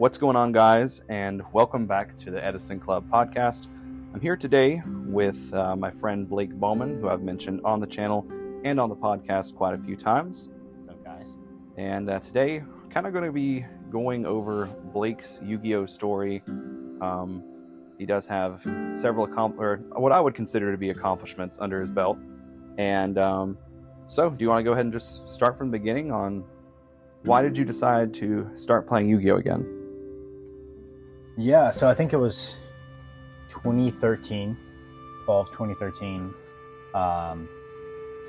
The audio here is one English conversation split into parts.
What's going on, guys, and welcome back to the Edison Club podcast. I'm here today with my friend Blake Bowman, who I've mentioned on the channel and on the podcast quite a few times. What's up, guys? And today, kind of going to be going over Blake's YuGiOh story. He does have several what I would consider to be accomplishments under his belt. And so, do you want to go ahead and just start from the beginning on why did you decide to start playing YuGiOh again? Yeah, so I think it was 2013, fall of 2013. I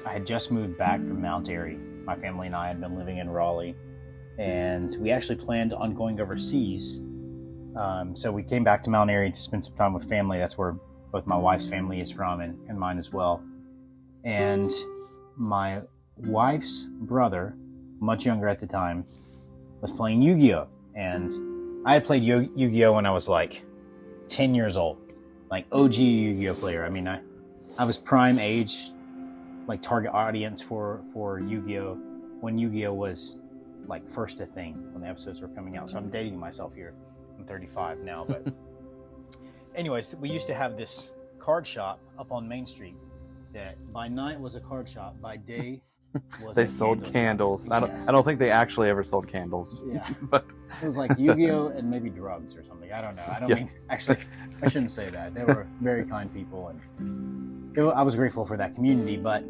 had just moved back from Mount Airy. My family and I had been living in Raleigh, and we actually planned on going overseas. So we came back to Mount Airy to spend some time with family. That's where both my wife's family is from and mine as well. And my wife's brother, much younger at the time, was playing YuGiOh. And I had played YuGiOh when I was like 10 years old, like OG YuGiOh player. I mean, I was prime age, like target audience for YuGiOh when YuGiOh was like first a thing, when the episodes were coming out. So I'm dating myself here. I'm 35 now, but anyways, we used to have this card shop up on Main Street that by night was a card shop, by day was they sold candles. I don't think they actually ever sold candles. Yeah, but it was like YuGiOh and maybe drugs or something. I don't know. I don't mean, actually, I shouldn't say that. They were very kind people, and I was grateful for that community. But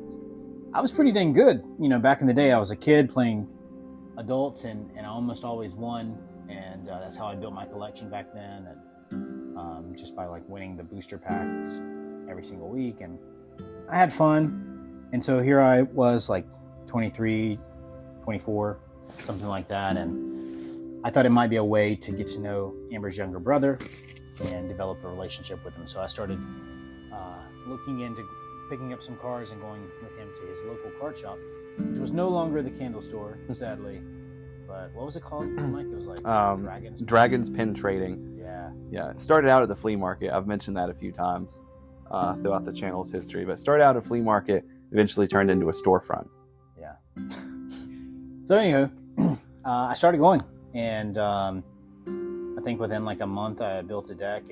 I was pretty dang good. You know, back in the day, I was a kid playing adults, and I almost always won. And that's how I built my collection back then, and just by like winning the booster packs every single week. And I had fun. And so here I was, like 23, 24, something like that. And I thought it might be a way to get to know Amber's younger brother and develop a relationship with him. So I started looking into picking up some cards and going with him to his local card shop, which was no longer the candle store, sadly. But what was it called, Mike? It was like Dragon's Pen Trading. Yeah. It started out at the flea market. I've mentioned that a few times throughout the channel's history. But it started out at a flea market, eventually turned into a storefront. Yeah. So anywho, I started going, and I think within like a month I built a deck.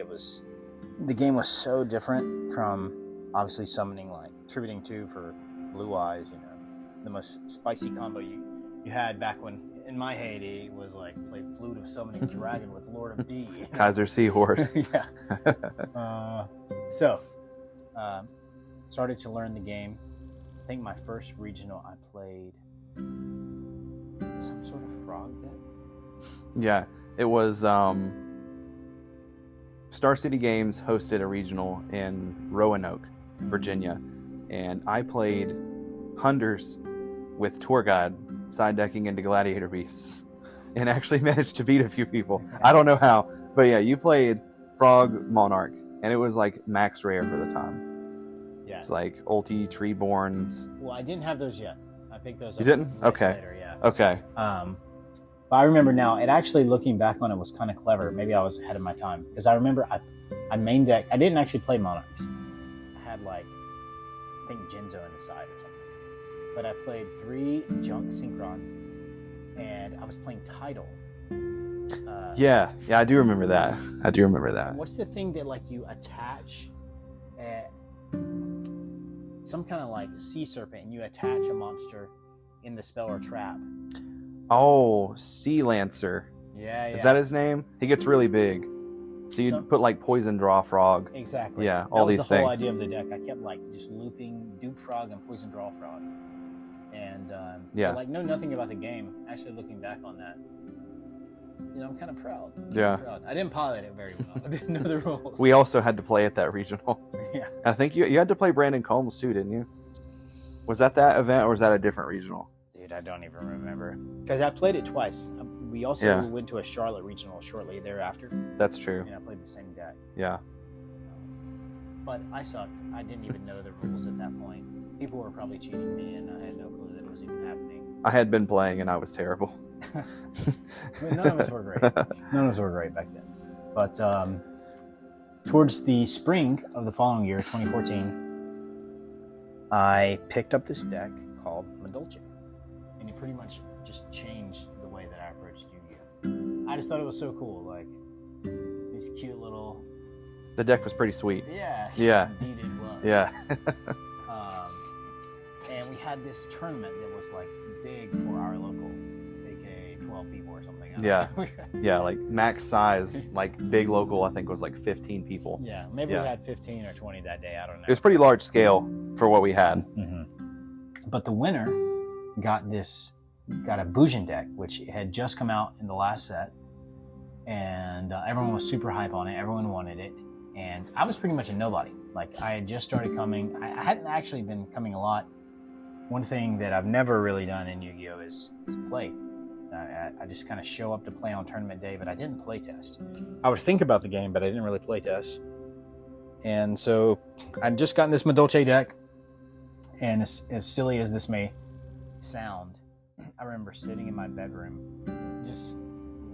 The game was so different from obviously summoning like Tributing 2 for Blue Eyes, you know, the most spicy combo you had back when, in my heyday, was like play Flute of Summoning Dragon with Lord of D. Kaiser Seahorse. Yeah. So, started to learn the game. I think my first regional I played some sort of frog deck. Yeah, it was Star City Games hosted a regional in Roanoke, Virginia, and I played Hunders with Tour Guide, side decking into Gladiator Beasts, and actually managed to beat a few people. I don't know how, but yeah, you played Frog Monarch, and it was like max rare for the time. Yeah. It's like Ulti, Treeborns. Well, I didn't have those yet. I picked those up. You didn't? Okay. Later, yeah. Okay. But I remember now, it actually, looking back on it, was kind of clever. Maybe I was ahead of my time, because I remember I main deck. I didn't actually play Monarchs. I had like, I think Genzo on the side or something. But I played 3 Junk Synchron, and I was playing Tidal. Yeah, I do remember that. What's the thing that like you attach some kind of like sea serpent, and you attach a monster in the spell or trap? Oh, Sea Lancer. Yeah. Is that his name? He gets really big. So you put like Poison Draw Frog. Exactly. Yeah, all these things. That was the whole idea of the deck. I kept like just looping Duke Frog and Poison Draw Frog. And I like know nothing about the game. Actually, looking back on that, you know, I'm kind of proud. I didn't pilot it very well. I didn't know the rules. We also had to play at that regional. Yeah. I think you had to play Brandon Combs too, didn't you? Was that event, or was that a different regional? Dude, I don't even remember. Because I played it twice. We also went to a Charlotte regional shortly thereafter. That's true. And I played the same deck. Yeah. But I sucked. I didn't even know the rules at that point. People were probably cheating me, and I had no clue that it was even happening. I had been playing, and I was terrible. None of us were great. None of us were great back then. But towards the spring of the following year, 2014, I picked up this deck called Madolche. And it pretty much just changed the way that I approached YuGiOh. I just thought it was so cool. Like, these cute little... The deck was pretty sweet. Yeah. Indeed it was. Yeah. And we had this tournament that was like big for our local, aka 12 people or something. Yeah. Yeah, like max size, like big local, I think was like 15 people. Yeah, maybe we had 15 or 20 that day. I don't know. It was pretty large scale for what we had. Mm-hmm. But the winner got a Boujan deck, which had just come out in the last set. And everyone was super hype on it. Everyone wanted it. And I was pretty much a nobody. Like, I had just started coming. I hadn't actually been coming a lot. One thing that I've never really done in Yu-Gi-Oh! is play. I just kind of show up to play on tournament day, but I didn't play test. I would think about the game, but I didn't really play test. And so I'd just gotten this Madolche deck. And as silly as this may sound, I remember sitting in my bedroom just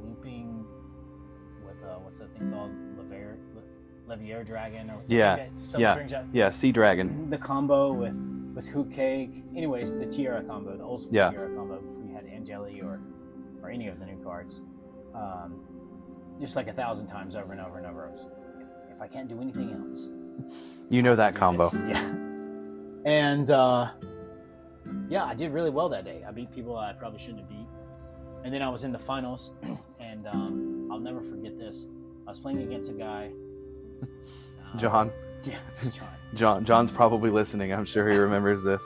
looping with, what's that thing called? Levier Dragon? Or Sea Dragon. The combo with Hoot Cake. Anyways, the Tiara combo, the old school Tiara combo before you had Angeli or any of the new cards. Just like 1,000 times over and over and over. If I can't do anything else. You know that combo. Yeah. And I did really well that day. I beat people I probably shouldn't have beat. And then I was in the finals, and I'll never forget this. I was playing against a guy. John. Yeah, John. John's probably listening. I'm sure he remembers this.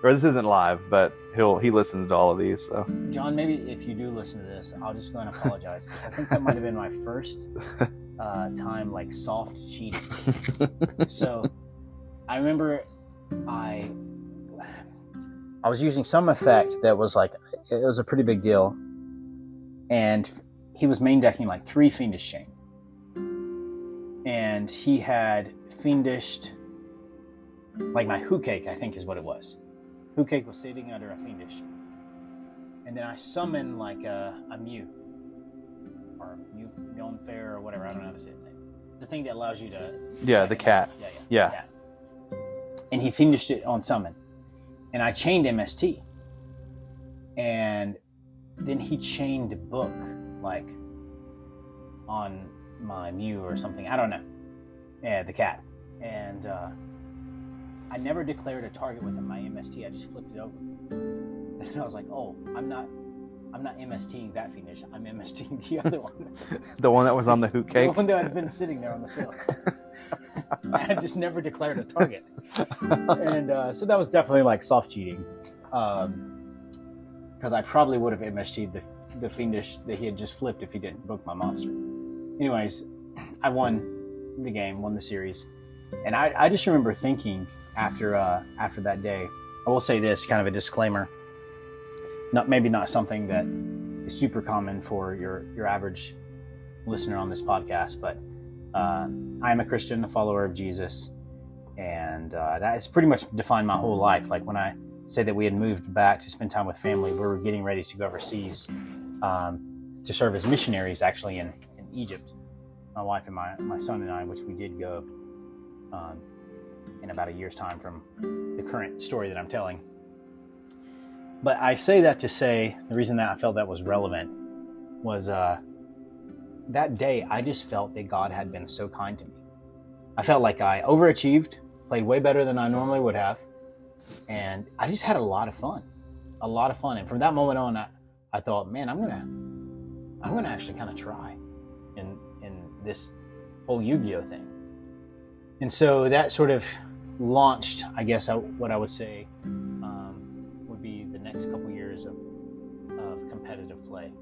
Or this isn't live, but he listens to all of these. So John, maybe if you do listen to this, I'll just go and apologize, because I think that might have been my first time like soft cheating. So I remember I was using some effect that was like, it was a pretty big deal, and he was main decking like 3 Fiendish Chain. And he had Fiendished, like my Hoot Cake, I think is what it was. Hoot Cake was sitting under a Fiendish. And then I summoned like a Mew. Or Mew Fair or whatever, I don't know how to say its name. The thing that allows you to... Yeah, the cat. Yeah. Cat. And he Fiendished it on summon. And I chained MST. And then he chained Book, like, on my Mew or something. I don't know. Yeah, the cat. And I never declared a target with my MST. I just flipped it over. And I was like, oh, I'm not MSTing that Fiendish. I'm MSTing the other one. The one that was on the Hoot Cake? The one that had been sitting there on the field. I had just never declared a target. And so that was definitely like soft cheating. Because I probably would have MST'd the Fiendish that he had just flipped if he didn't book my monster. Anyways, I won the game, won the series. And I just remember thinking after that day, I will say this, kind of a disclaimer, maybe not something that is super common for your average listener on this podcast, but I am a Christian, a follower of Jesus, and that has pretty much defined my whole life. Like when I say that we had moved back to spend time with family, we were getting ready to go overseas to serve as missionaries, actually in Egypt. My wife and my son and I, which we did go in about a year's time from the current story that I'm telling. But I say that to say, the reason that I felt that was relevant was that day I just felt that God had been so kind to me. I felt like I overachieved, played way better than I normally would have, and I just had a lot of fun. And from that moment on, I thought, man, I'm gonna actually kind of try in this whole Yu-Gi-Oh thing. And so that sort of launched, I guess, what I would say would be the next couple years of competitive play.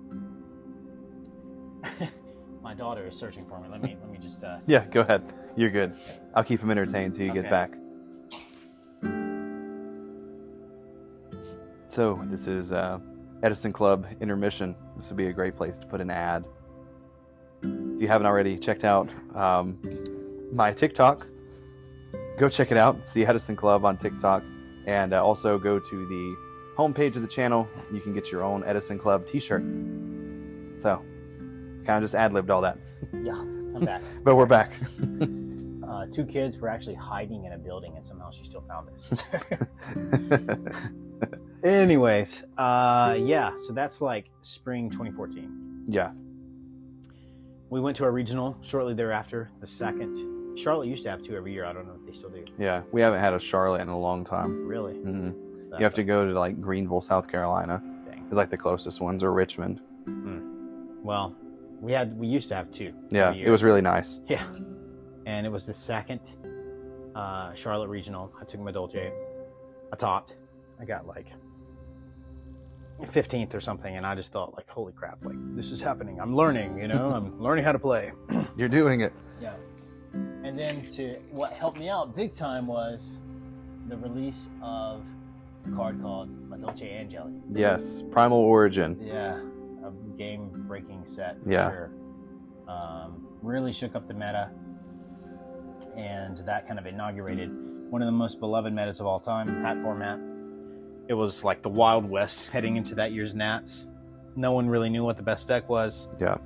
My daughter is searching for me. Let me just... Yeah, go ahead. You're good. I'll keep him entertained till you get back. So this is Edison Club intermission. This would be a great place to put an ad. If you haven't already checked out my TikTok, go check it out. It's the Edison Club on TikTok. And also go to the homepage of the channel. You can get your own Edison Club t-shirt. So, kind of just ad-libbed all that. Yeah, I'm back. But we're back. 2 kids were actually hiding in a building, and somehow she still found us. Anyways, so that's like spring 2014. Yeah. we went to a regional shortly thereafter. The second, Charlotte used to have 2 every year. I don't know if they still do. Yeah, we haven't had a Charlotte in a long time. Really? Mm-hmm. You have to go to like Greenville, South Carolina. Dang. It's like the closest ones, or Richmond. Well, we used to have 2. Yeah, it was really nice. Yeah, and it was the second Charlotte regional. I took my Dolce. I topped. I got like 15th or something, and I just thought, like, holy crap, like, this is happening. I'm learning, you know, I'm learning how to play. You're doing it. Yeah. And then what helped me out big time was the release of a card called La Dolce Angeli. Yes, Primal Origin. Yeah, a game-breaking set for Yeah. sure. Really shook up the meta, and that kind of inaugurated one of the most beloved metas of all time, Hat format. It was like the Wild West heading into that year's Nats. No one really knew what the best deck was. Yeah.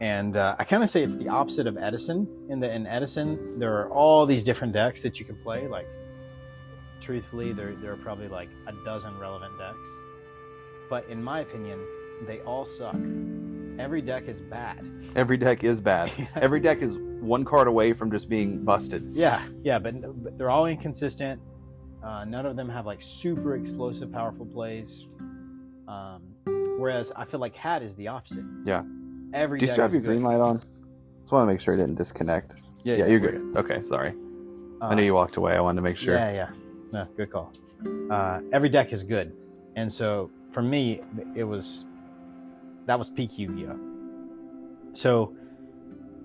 And I kind of say it's the opposite of Edison. In Edison, there are all these different decks that you can play. Like, truthfully, there are probably like a dozen relevant decks. But in my opinion, they all suck. Every deck is bad. Every deck is bad. Every deck is one card away from just being busted. Yeah, but they're all inconsistent. None of them have like super explosive, powerful plays. Whereas I feel like Hat is the opposite. Yeah. Every Do you deck still have is your good. green light on? Just want to make sure it didn't disconnect. Yeah, you're good. Okay, sorry. I knew you walked away. I wanted to make sure. Yeah. No, good call. Every deck is good, and so for me, that was peak Yu-Gi-Oh. So,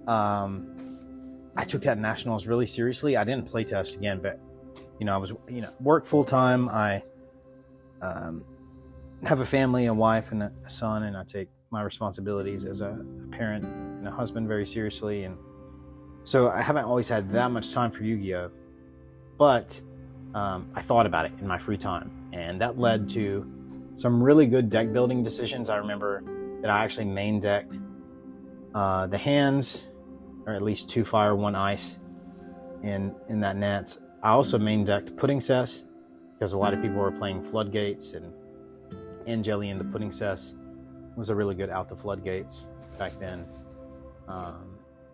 I took that nationals really seriously. I didn't play test again, but I was work full time. I have a family, a wife, and a son, and I take my responsibilities as a parent and a husband very seriously, and so I haven't always had that much time for Yu-Gi-Oh. But I thought about it in my free time, and that led to some really good deck building decisions. I remember that I actually main decked the hands, or at least 2 fire, 1 ice in that Nats. I also main decked Pudding Cess because a lot of people were playing Floodgates, and Angeli in the Pudding Cess was a really good out the Floodgates back then.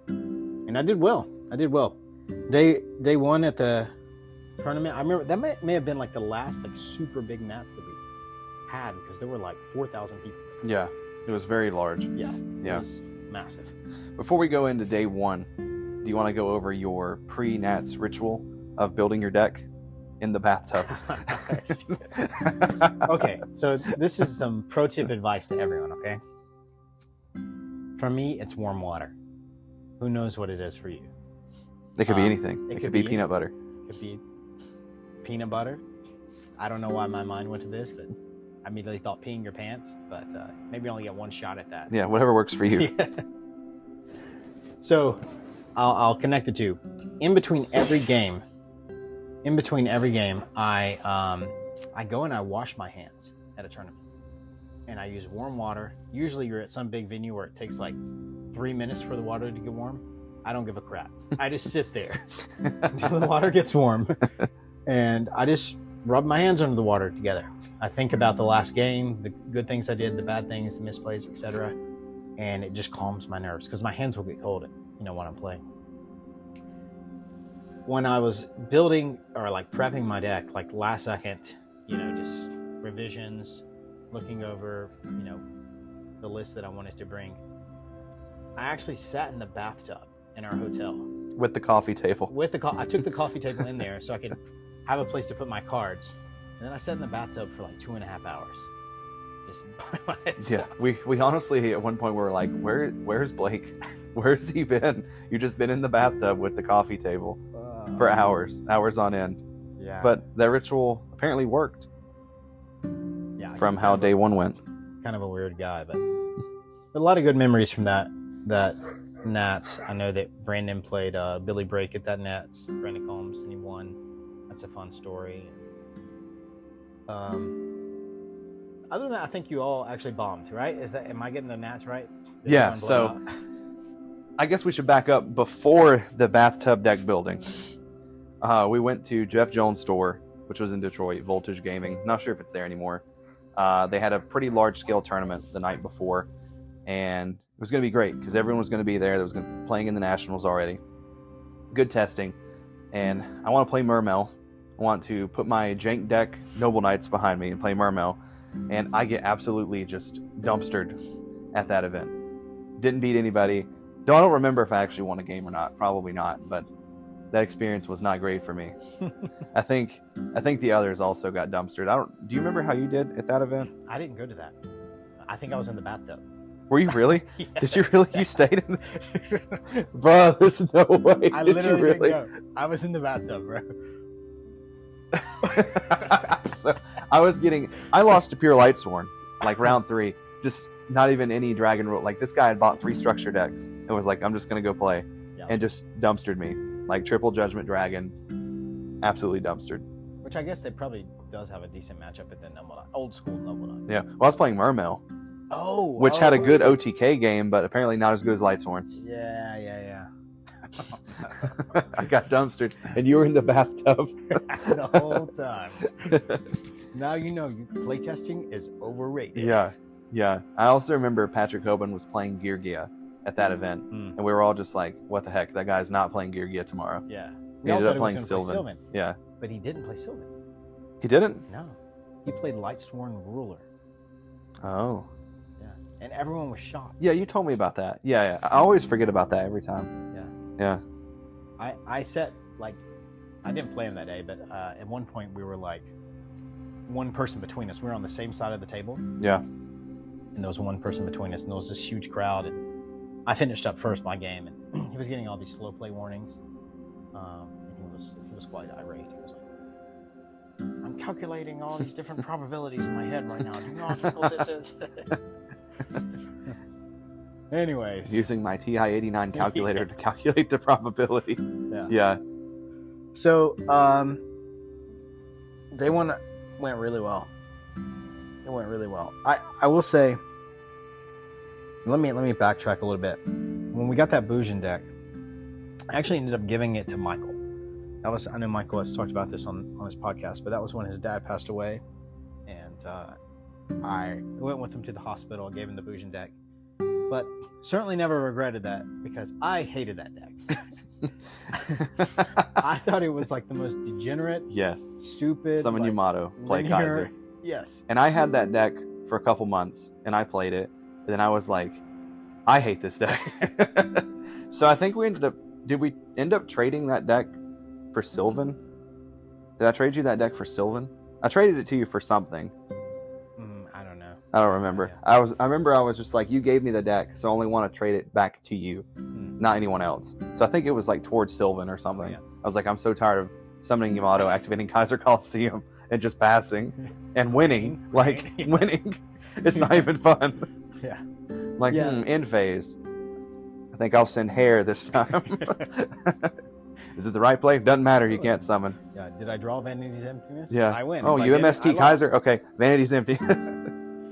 And I did well. Day 1 at the tournament, I remember that may have been like the last like super big Nats that we had, because there were like 4,000 people. Yeah, it was very large. Yeah. Yeah. It was massive. Before we go into day 1, do you want to go over your pre-Nats ritual of building your deck in the bathtub? Okay, so this is some pro tip advice to everyone, okay? For me, it's warm water. Who knows what it is for you? It could be anything. It could be peanut butter. It could be peanut butter. I don't know why my mind went to this, but I immediately thought peeing your pants, but maybe only get one shot at that. Yeah, whatever works for you. Yeah. So I'll connect the two. In between every game, I go and I wash my hands at a tournament, and I use warm water. Usually you're at some big venue where it takes like 3 minutes for the water to get warm. I don't give a crap. I just sit there until the water gets warm, and I just rub my hands under the water together. I think about the last game, the good things I did, the bad things, the misplays, etc., and it just calms my nerves because my hands will get cold, when I'm playing. When I was building or like prepping my deck, like last second, just revisions, looking over, the list that I wanted to bring, I actually sat in the bathtub in our hotel With the coffee table. I took the coffee table in there so I could have a place to put my cards, and then I sat in the bathtub for like 2.5 hours, just by myself. Yeah, we honestly at one point were like, where's Blake? Where's he been? You've just been in the bathtub with the coffee table for hours on end. Yeah. But that ritual apparently worked. Yeah. From how day 1 went. Kind of a weird guy, but a lot of good memories from that Nats. I know that Brandon played Billy Brake at that Nats, Brandon Combs, and he won. That's a fun story. Other than that, I think you all actually bombed, right? Am I getting the Nats right? Yeah, so I guess we should back up before the bathtub deck building. We went to Jeff Jones' store, which was in Detroit, Voltage Gaming. Not sure if it's there anymore. They had a pretty large scale tournament the night before, and It was going to be great because everyone was going to be there. That was playing in the Nationals already. Good testing. And I want to play Mermail. I want to put my jank deck Noble Knights behind me and play Mermail. And I get absolutely just dumpstered at that event. Didn't beat anybody. I don't remember if I actually won a game or not. Probably not. But that experience was not great for me. I think the others also got dumpstered. Do you remember how you did at that event? I didn't go to that. I think I was in the bathtub. Were you really? Yes. Did you really? You stayed in the... Bro, there's no way. I Did literally you really? didn't go. I was in the bathtub, bro. So I lost to Pure Lightsworn, like round 3. Just not even any dragon rule. Like, this guy had bought 3 structure decks and was like, I'm just going to go play. Yeah. And just dumpstered me. Like, triple Judgment Dragon. Absolutely dumpstered. Which I guess they probably does have a decent matchup at the old school Noble Knights. Yeah. Well, I was playing Mermail. Which had a good OTK game, but apparently not as good as Lightsworn. Yeah. I got dumpstered, and you were in the bathtub the whole time. Now you know playtesting is overrated. Yeah. I also remember Patrick Hoban was playing YuGiOh at that event, and we were all just like, "What the heck? That guy's not playing YuGiOh tomorrow." Yeah. He ended up playing Sylvan. Yeah. But he didn't play Sylvan. He didn't? No. He played Lightsworn Ruler. Oh. And everyone was shocked. Yeah, you told me about that. Yeah. I always forget about that every time. Yeah. I set, like, I didn't play him that day, but at one point we were like one person between us. We were on the same side of the table. Yeah. And there was one person between us, and there was this huge crowd. And I finished up first my game, and he was getting all these slow play warnings. And he was quite irate. He was like, I'm calculating all these different probabilities in my head right now. Do you know how difficult this is? Anyways, using my TI-89 calculator to calculate the probability. Yeah. So, day one went really well. It went really well. I will say, let me backtrack a little bit. When we got that Boujon deck, I actually ended up giving it to Michael. I know Michael has talked about this on his podcast, but that was when his dad passed away, and I went with him to the hospital, gave him the Boujon deck, but certainly never regretted that because I hated that deck. I thought it was like the most degenerate, stupid. Summon Yamato, play linear, Kaiser. Yes. And I had that deck for a couple months, and I played it, and then I was like, I hate this deck. So I think did we end up trading that deck for Sylvan? Did I trade you that deck for Sylvan? I traded it to you for something. I don't remember. Yeah. I remember I was just like, you gave me the deck, so I only want to trade it back to you, not anyone else. So I think it was like towards Sylvan or something. Oh, yeah. I was like, I'm so tired of summoning Yamato, activating Kaiser Coliseum, and just passing and winning. Winning. It's not even fun. Yeah. End phase. I think I'll send hair this time. Is it the right play? Doesn't matter. You can't summon. Yeah. Did I draw Vanity's Emptiness? Yeah. I win. Oh, you MST Kaiser? Okay. Vanity's empty.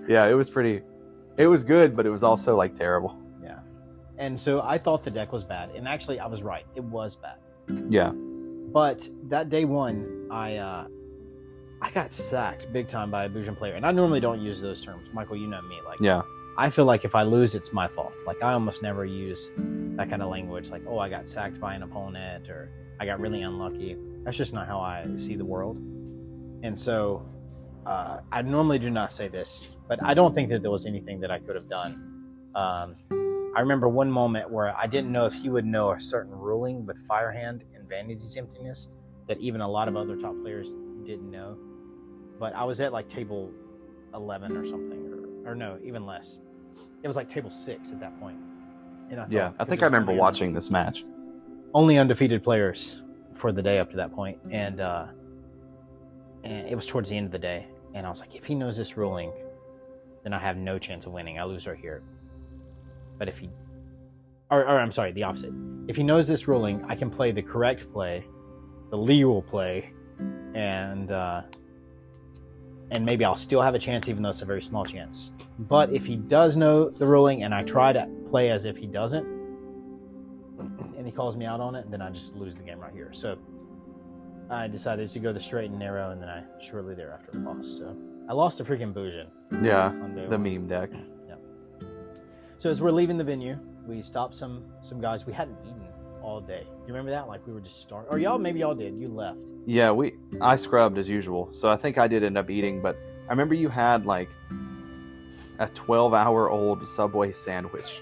Yeah, it was good, but it was also like terrible. Yeah. And so I thought the deck was bad. And actually I was right. It was bad. Yeah. But that day one, I got sacked big time by a Boujon player. And I normally don't use those terms. Michael, you know me. Yeah. I feel like if I lose, it's my fault. Like, I almost never use that kind of language. Like, oh, I got sacked by an opponent, or I got really unlucky. That's just not how I see the world. And so I normally do not say this, but I don't think that there was anything that I could have done. I remember one moment where I didn't know if he would know a certain ruling with Firehand and Vanity's Emptiness that even a lot of other top players didn't know. But I was at like table 11 or something, or no, even less. It was like table 6 at that point. And I think I remember watching this match. Only undefeated players for the day up to that point, and it was towards the end of the day. And I was like, if he knows this ruling, then I have no chance of winning. I lose right here. But if he, or I'm sorry, the opposite. If he knows this ruling, I can play the correct play, the legal play, and maybe I'll still have a chance, even though it's a very small chance. But if he does know the ruling, and I try to play as if he doesn't, and he calls me out on it, then I just lose the game right here. So I decided to go the straight and narrow, and then I shortly thereafter lost. So I lost to freaking Boujon. Yeah, the meme deck. Yeah. So as we're leaving the venue, we stopped some guys. We hadn't eaten all day. You remember that? Like we were just starting. Or maybe y'all did. You left. Yeah, I scrubbed as usual. So I think I did end up eating, but I remember you had like a 12-hour-old Subway sandwich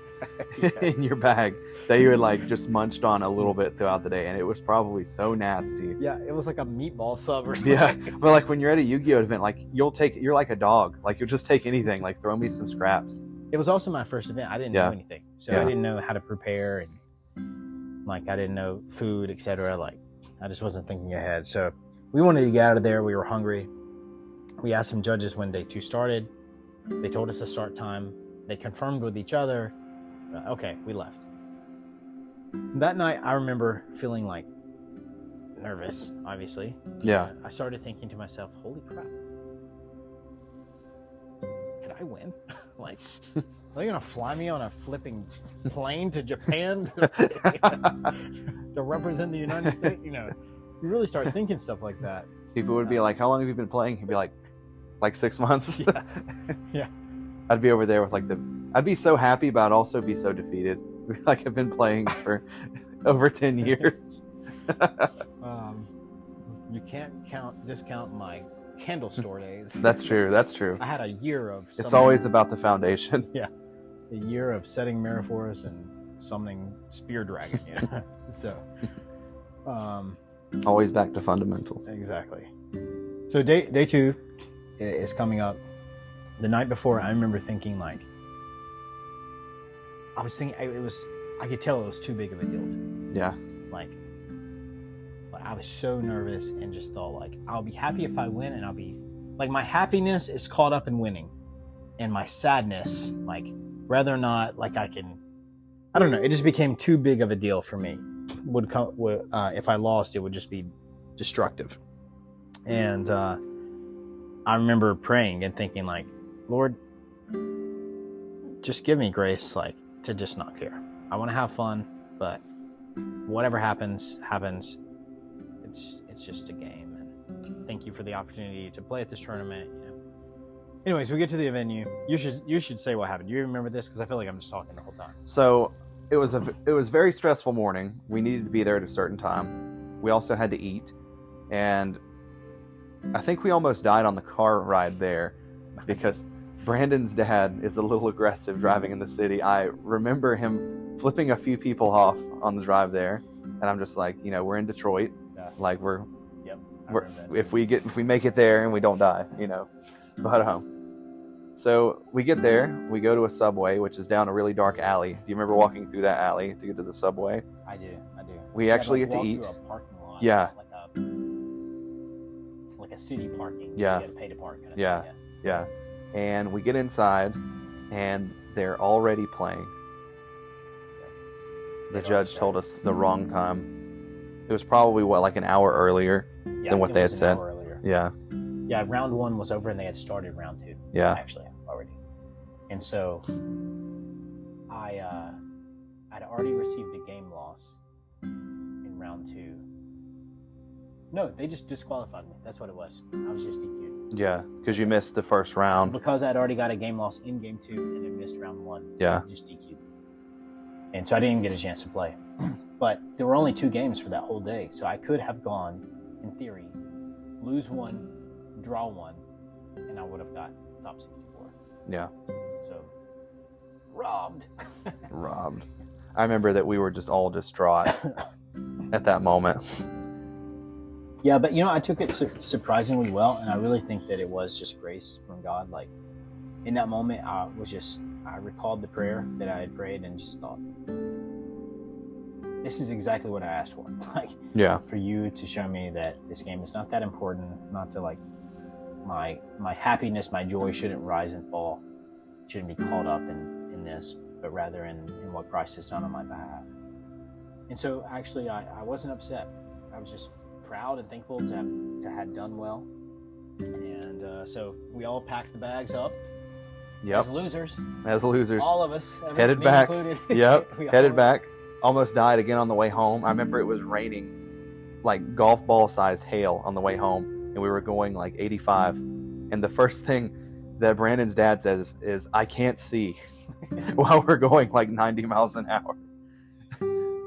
in your bag that you had like just munched on a little bit throughout the day, and it was probably so nasty. Yeah, it was like a meatball sub or something. Yeah, but like when you're at a YuGiOh event, like you're like a dog. Like you'll just take anything. Like throw me some scraps. It was also my first event. I didn't know anything, so I didn't know how to prepare, and like I didn't know food, etc. Like I just wasn't thinking ahead. So we wanted to get out of there. We were hungry. We asked some judges when day 2 started. They told us the start time. They confirmed with each other. Okay, we left. That night, I remember feeling like nervous, obviously. Yeah. I started thinking to myself, holy crap. Could I win? Like, are they going to fly me on a flipping plane to Japan to represent the United States? You know, you really start thinking stuff like that. People would be like, how long have you been playing? He'd be like 6 months. Yeah. Yeah. I'd be over there with like I'd be so happy, but I'd also be so defeated. Like I've been playing for over 10 years. You can't discount my candle store days. That's true. That's true. I had a year of It's always about the foundation. Yeah. A year of setting Mariforus and summoning Spear Dragon. Yeah. So, always back to fundamentals. Exactly. So day 2 is coming up. The night before, I remember thinking like, I could tell it was too big of a deal to me. Yeah. Like I was so nervous and just thought like, I'll be happy if I win, and I'll be like, my happiness is caught up in winning, and my sadness, like whether or not like I don't know, it just became too big of a deal for me. If I lost, it would just be destructive. And I remember praying and thinking like, Lord, just give me grace, like to just not care. I want to have fun, but whatever happens. It's just a game, and thank you for the opportunity to play at this tournament. You know. Anyways, we get to the venue. You should say what happened. Do you remember this? Because I feel like I'm just talking the whole time. So it was a very stressful morning. We needed to be there at a certain time. We also had to eat, and I think we almost died on the car ride there because Brandon's dad is a little aggressive driving in the city. I remember him flipping a few people off on the drive there, and I'm just like, we're in Detroit, like if we make it there and we don't die, But so we get there, we go to a Subway, which is down a really dark alley. Do you remember walking through that alley to get to the Subway? I do. We actually get to eat. Through a parking lot. Yeah. Like a city parking. Yeah. You had to pay to park. Kind of Yeah. Yeah. And we get inside, and they're already playing. The judge told us the wrong time. It was probably like an hour earlier than what they had said. Yeah. Yeah, round 1 was over and they had started round 2. Yeah. Actually, already. And so I'd already received a game loss in round 2. No, they just disqualified me. That's what it was. I was just DQ'd. Yeah, because you missed the first round. Because I'd already got a game loss in game 2 and I missed round 1. Yeah. Just DQ'd me. And so I didn't even get a chance to play. But there were only 2 games for that whole day. So I could have gone, in theory, lose 1, draw 1, and I would have got top 64. Yeah. So, robbed. Robbed. I remember that we were just all distraught at that moment. Yeah, but I took it surprisingly well, and I really think that it was just grace from God. Like, in that moment, I recalled the prayer that I had prayed and just thought, this is exactly what I asked for. Like, yeah, for you to show me that this game is not that important, not to like my happiness, my joy shouldn't rise and fall, shouldn't be caught up in this, but rather in what Christ has done on my behalf. And so actually I wasn't upset. I was just proud and thankful to have done well. And so we all packed the bags up. Yep. As losers. All of us. Headed back. Included. Yep. Headed back. Almost died again on the way home. I remember it was raining like golf ball size hail on the way home, and we were going like 85. And the first thing that Brandon's dad says is, "I can't see," while we're going like 90 miles an hour.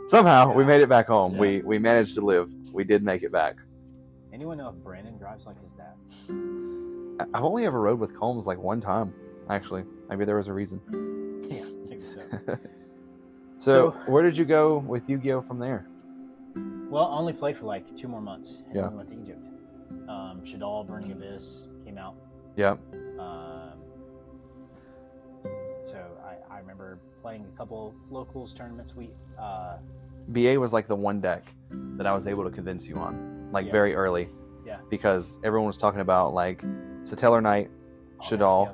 Somehow we made it back home. Yeah. We managed to live. We did make it back. Anyone know if Brandon drives like his dad? I've only ever rode with Combs like one time, actually. Maybe there was a reason. Yeah, I think so. So where did you go with YuGiOh from there? Well, I only played for like 2 more months, and Yeah. then we went to Egypt. Shadal, Burning Abyss came out. Yeah. So I remember playing a couple locals tournaments. BA was like the one deck that I was able to convince you on, like very early. Yeah. Because everyone was talking about like Satellar Knight, Shadal,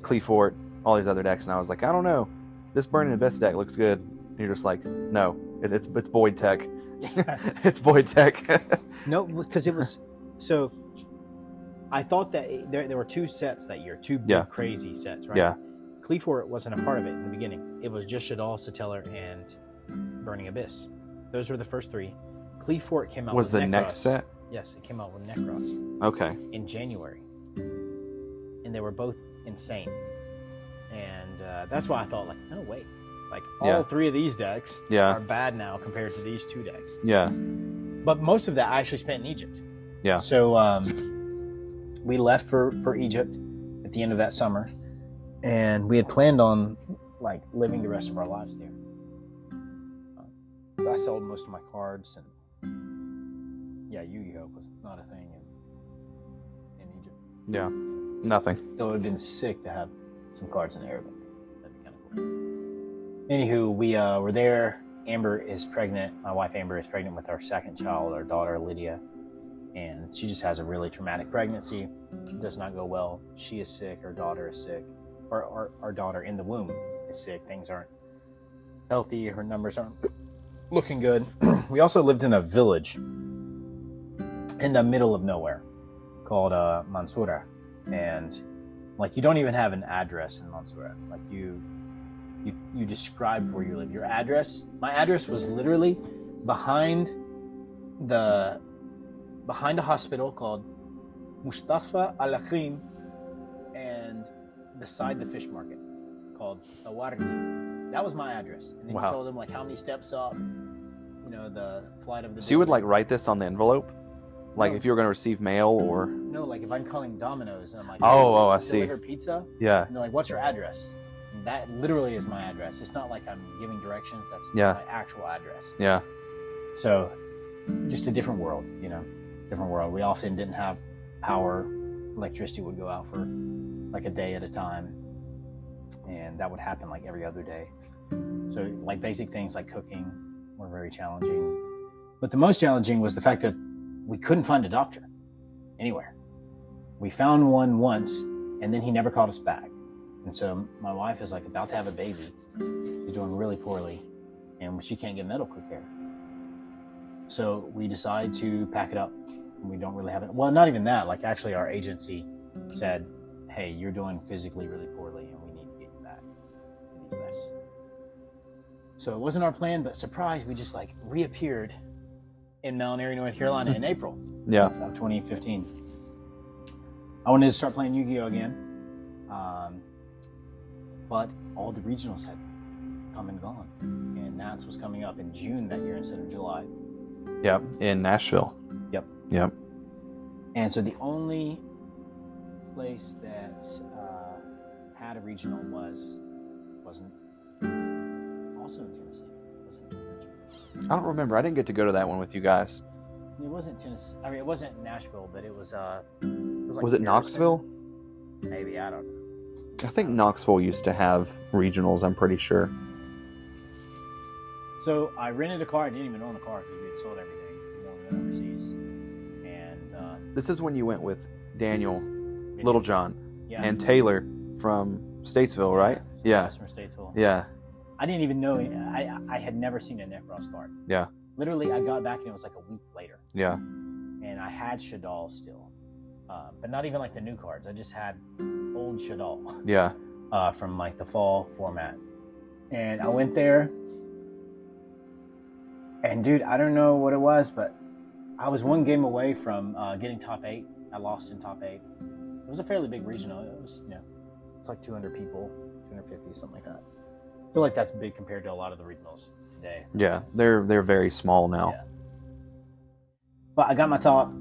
Cleafort, all these other decks, and I was like, I don't know. This Burning Abyss deck looks good. And you're just like, no, it's Void Tech. It's Void Tech. No, because it was so. I thought that there were 2 sets that year, 2 big crazy sets, right? Yeah. Cleafort wasn't a part of it in the beginning. It was just Shadal, Satellar, and Burning Abyss. Those were the first 3. Cleafort came out Was with the Necros. next set? Yes, it came out with Necros. Okay. In January. And they were both insane. And that's why I thought, like, no, wait. Like, all 3 of these decks are bad now compared to these 2 decks. Yeah. But most of that I actually spent in Egypt. Yeah. So we left for Egypt at the end of that summer. And we had planned on, like, living the rest of our lives there. I sold most of my cards, and YuGiOh was not a thing in Egypt. Yeah. Nothing. So it would have been sick to have some cards in Arabic. That'd be kind of cool. Anywho, we were there. Amber is pregnant. My wife Amber is pregnant with our second child, our daughter Lydia. And she just has a really traumatic pregnancy. It does not go well. She is sick. Her daughter is sick. Or our daughter in the womb is sick. Things aren't healthy. Her numbers aren't looking good. We also lived in a village in the middle of nowhere called Mansoura. And like, you don't even have an address in Mansoura. Like, you described where you live. Your address, my address was literally behind a hospital called Mustafa Al-Akhrim, and beside the fish market called Awardi. That was my address. And then you told them, like, how many steps up, the flight of the So you would, like, write this on the envelope? Like, if you were going to receive mail, or... No, like, if I'm calling Domino's and I'm like, I see. Deliver pizza? Yeah. And they're like, what's your address? And that literally is my address. It's not like I'm giving directions. That's my actual address. Yeah. So, just a different world, different world. We often didn't have power. Electricity would go out for like a day at a time, and that would happen like every other day. So, like, basic things like cooking were very challenging. But the most challenging was the fact that we couldn't find a doctor anywhere. We found one once, and then he never called us back. And so my wife is like about to have a baby. She's doing really poorly, and she can't get medical care. So we decide to pack it up. We don't really have it. Well, not even that. Like, actually, our agency said, hey, you're doing physically really poorly, and we need to get you back to the U.S. So it wasn't our plan, but surprise, we just, like, reappeared in Mount Airy, North Carolina in April of 2015. I wanted to start playing YuGiOh again. But all the regionals had come and gone. And Nats was coming up in June that year instead of July. Yep, in Nashville. Yep. And so the only place that had a regional wasn't also in Tennessee. I don't remember. I didn't get to go to that one with you guys. It wasn't Tennessee. I mean, it wasn't Nashville, but it was like was it Knoxville? Maybe, I don't know. I think Knoxville used to have regionals, I'm pretty sure. So I rented a car. I didn't even own a car because we had sold everything when we went overseas. And this is when you went with Daniel, Littlejohn, and Taylor from Statesville, right? Yeah. From Statesville. Yeah. I didn't even know. I had never seen a Necros card. Yeah. Literally, I got back and it was like a week later. Yeah. And I had Shadal still. But not even like the new cards. I just had old Shadal. Yeah. From like the fall format. And I went there. And dude, I don't know what it was, but I was one game away from getting top 8. I lost in top 8. It was a fairly big regional. It was, It's like 200 people, 250, something like that. I feel like that's big compared to a lot of the regionals today. Yeah, they're very small now. Yeah. But I got my top,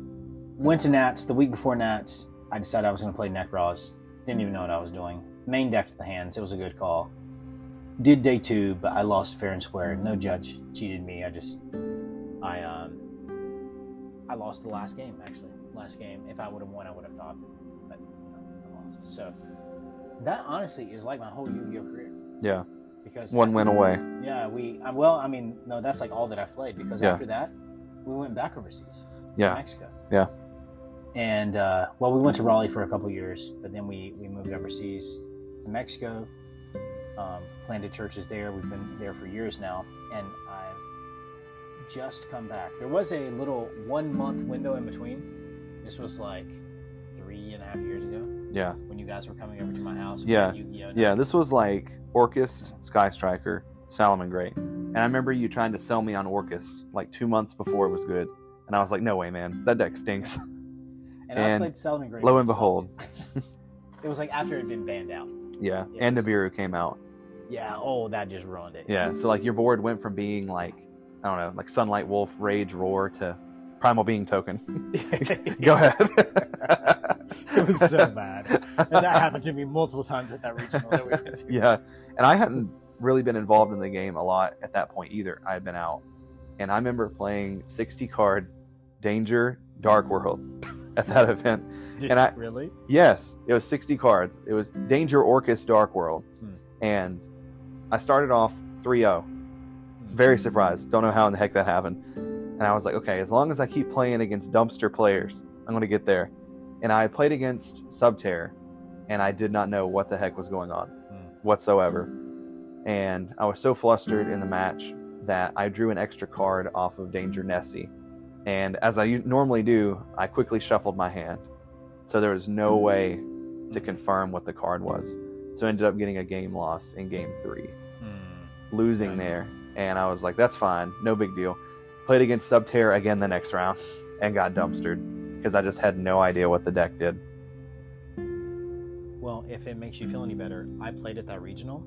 went to Nats. The week before Nats, I decided I was going to play Necros. Didn't even know what I was doing. Main deck to the hands. It was a good call. Did day 2, but I lost fair and square. No judge cheated me. I lost the last game, actually. Last game. If I would have won, I would have topped it. But I lost. So that honestly is like my whole Yu-Gi-Oh career. Yeah. Because one win away. Yeah, no, that's like all that I've played, because after that, we went back overseas. Yeah. To Mexico. Yeah. And, we went to Raleigh for a couple years, but then we moved overseas to Mexico, planted churches there. We've been there for years now, and I've just come back. There was a little 1-month window in between. This was like 3.5 years ago. Yeah. When you guys were coming over to my house. Yeah. YuGiOh Yeah, this was like Orcust, Sky Striker, Salomon Great. And I remember you trying to sell me on Orcust like 2 months before it was good. And I was like, no way, man. That deck stinks. And I played Salomon Great. Lo and behold. It was like after it had been banned out. Yeah, and Nibiru came out. Yeah, that just ruined it. Yeah, so like your board went from being like, I don't know, like Sunlight Wolf, Rage, Roar to Primal Being Token. Go ahead. It was so bad. And that happened to me multiple times at that regional that we went to. Yeah, and I hadn't really been involved in the game a lot at that point either. I had been out. And I remember playing 60-card Danger Dark World at that event. Really? Yes, it was 60 cards. It was Danger Orcust Dark World. And I started off 3-0. Very surprised. Don't know how in the heck that happened. And I was like, okay, as long as I keep playing against dumpster players, I'm going to get there. And I played against Subterror, and I did not know what the heck was going on whatsoever. And I was so flustered in the match that I drew an extra card off of Danger Nessie. And as I normally do, I quickly shuffled my hand. So there was no way to confirm what the card was. So I ended up getting a game loss in game 3. Losing there. And I was like, that's fine. No big deal. Played against Subterror again the next round and got dumpstered because I just had no idea what the deck did. Well, if it makes you feel any better, I played at that regional,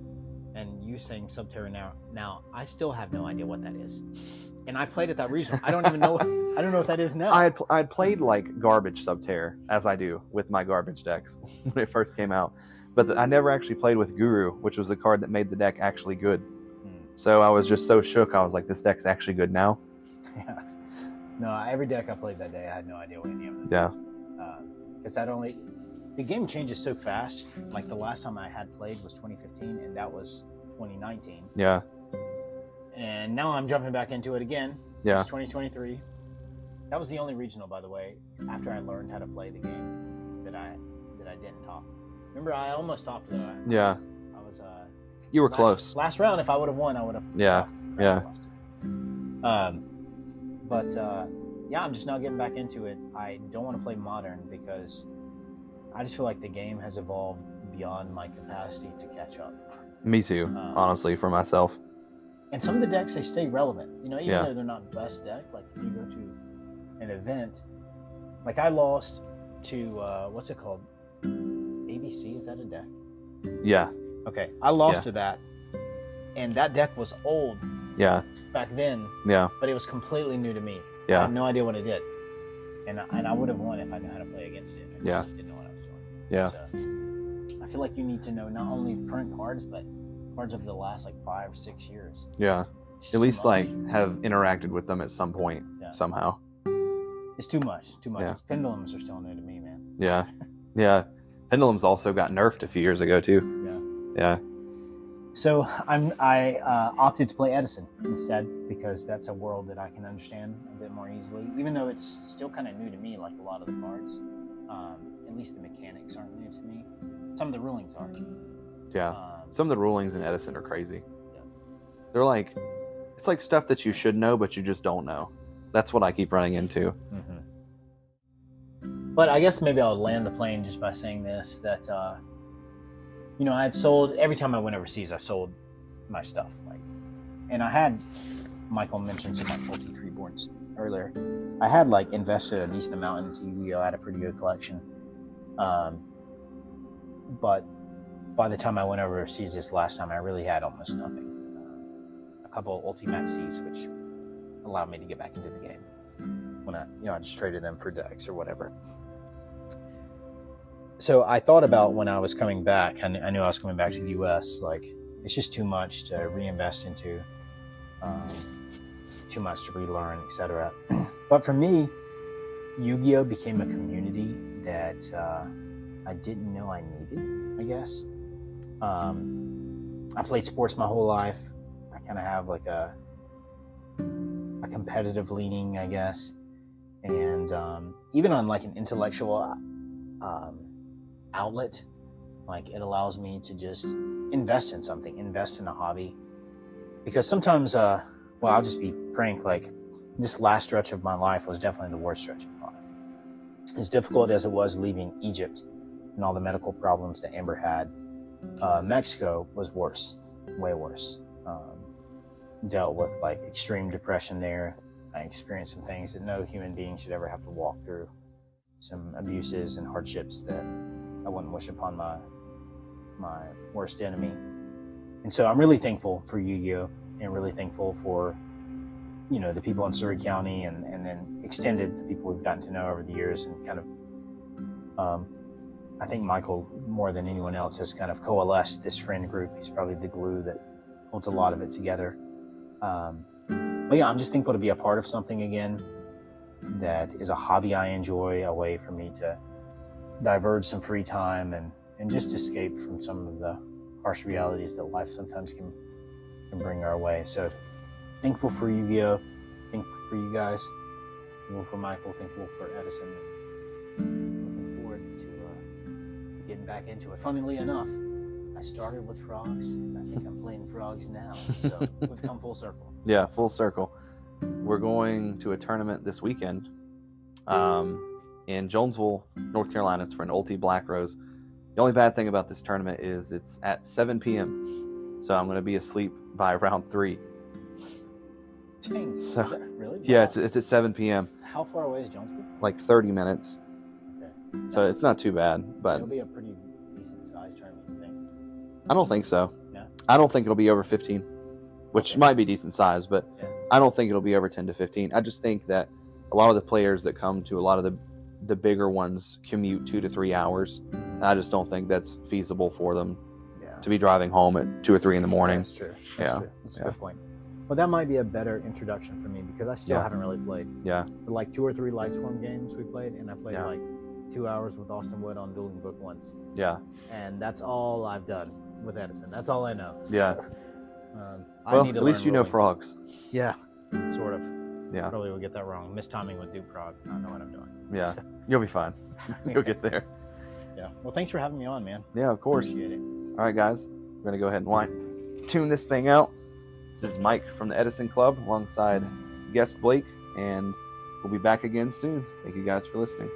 and you saying Subterror now I still have no idea what that is. And I played at that regional. I don't know what that is now. I'd played like garbage Subterror, as I do with my garbage decks when it first came out. But I never actually played with Guru, which was the card that made the deck actually good. So I was just so shook. I was like, this deck's actually good now. Yeah. No, every deck I played that day, I had no idea what any of them. Yeah. Because the game changes so fast. Like the last time I had played was 2015, and that was 2019. Yeah. And now I'm jumping back into it again. Yeah. It's 2023. That was the only regional, by the way, after I learned how to play the game that I didn't top. Remember, I almost topped though. Yeah. I was you were close. Last round, if I would have won, I would have. Yeah. Yeah. I'm just now getting back into it. I don't want to play Modern because I just feel like the game has evolved beyond my capacity to catch up. Me too, honestly, for myself. And some of the decks, they stay relevant. Even though they're not the best deck, like if you go to an event, like I lost to, what's it called? ABC, is that a deck? Yeah. Okay, I lost to that, and that deck was old. Yeah. Back then. Yeah. But it was completely new to me. Yeah. I had no idea what it did, and I would have won if I knew how to play against it. I just didn't know what I was doing. Yeah. So I feel like you need to know not only the current cards, but cards of the last like 5 or 6 years. Yeah. At least like have interacted with them at some point somehow. It's too much. Yeah. Pendulums are still new to me, man. Yeah. Yeah. Pendulums also got nerfed a few years ago too. Yeah. So I opted to play Edison instead because that's a world that I can understand a bit more easily, even though it's still kind of new to me, like a lot of the cards. At least the mechanics aren't new to me. Some of the rulings are. Yeah. Some of the rulings in Edison are crazy. Yeah. They're like, it's like stuff that you should know, but you just don't know. That's what I keep running into. Mm-hmm. But I guess maybe I'll land the plane just by saying this, that, I had sold, every time I went overseas, I sold my stuff. And I had, Michael mentioned some of my 43 boards earlier. I had invested a decent amount into YuGiOh. I had a pretty good collection. But by the time I went overseas this last time, I really had almost nothing. A couple of Ulti-Maxis, which allowed me to get back into the game when I just traded them for decks or whatever. So I thought about when I was coming back, I knew I was coming back to the US, like, it's just too much to reinvest into, too much to relearn, etc. But for me, YuGiOh became a community that I didn't know I needed, I guess. I played sports my whole life. I kind of have like a competitive leaning, I guess. And even on like an intellectual outlet, like it allows me to just invest in something, invest in a hobby. Because sometimes, well, I'll just be frank, like this last stretch of my life was definitely the worst stretch of my life. As difficult as it was leaving Egypt and all the medical problems that Amber had, Mexico was worse, way worse. Dealt with like extreme depression there. I experienced some things that no human being should ever have to walk through. Some abuses and hardships that I wouldn't wish upon my worst enemy. And so I'm really thankful for YuGiOh and really thankful for, the people in Surrey County and then extended the people we've gotten to know over the years, and kind of, I think Michael, more than anyone else, has kind of coalesced this friend group. He's probably the glue that holds a lot of it together. But yeah, I'm just thankful to be a part of something again that is a hobby I enjoy, a way for me to diverge some free time and just escape from some of the harsh realities that life sometimes can bring our way. So thankful for YuGiOh, thankful for you guys, thankful for Michael, thankful for Edison, and looking forward to getting back into it. Funnily enough, I started with frogs, and I think I'm playing frogs now, so we've come full circle. Yeah, full circle. We're going to a tournament this weekend in Jonesville, North Carolina. It's for an Ulti Black Rose. The only bad thing about this tournament is it's at 7 p.m., so I'm going to be asleep by around 3. Dang, so, is that really? Yeah, Wow. it's at 7 p.m. How far away is Jonesville? Like 30 minutes. Okay. So it's not too bad, but It'll be a pretty decent sized tournament, you think? I don't think so. Yeah. I don't think it'll be over 15, which Okay. might be decent size, but Yeah. I don't think it'll be over 10 to 15. I just think that a lot of the players that come to a lot of the bigger ones commute 2 to 3 hours. I just don't think that's feasible for them to be driving home at 2 or 3 in the morning. That's true. That's true. That's a good point. Well, that might be a better introduction for me because I still haven't really played. Yeah. The like 2 or 3 Lightsworn games we played, and I played Yeah. like 2 hours with Austin Wood on Dueling Book once. Yeah. And that's all I've done with Edison. That's all I know. Yeah. So, Well, I need to at least learn you know rulings. frogs. Yeah. Sort of. Yeah. Probably will get that wrong. Mistiming with Duke Prague. I don't know what I'm doing. Yeah. You'll be fine. You'll get there. Yeah. Well, thanks for having me on, man. Yeah, of course. Appreciate it. All right, guys. We're going to go ahead and tune this thing out. This is Mike from the Edison Club alongside guest Blake, and we'll be back again soon. Thank you guys for listening.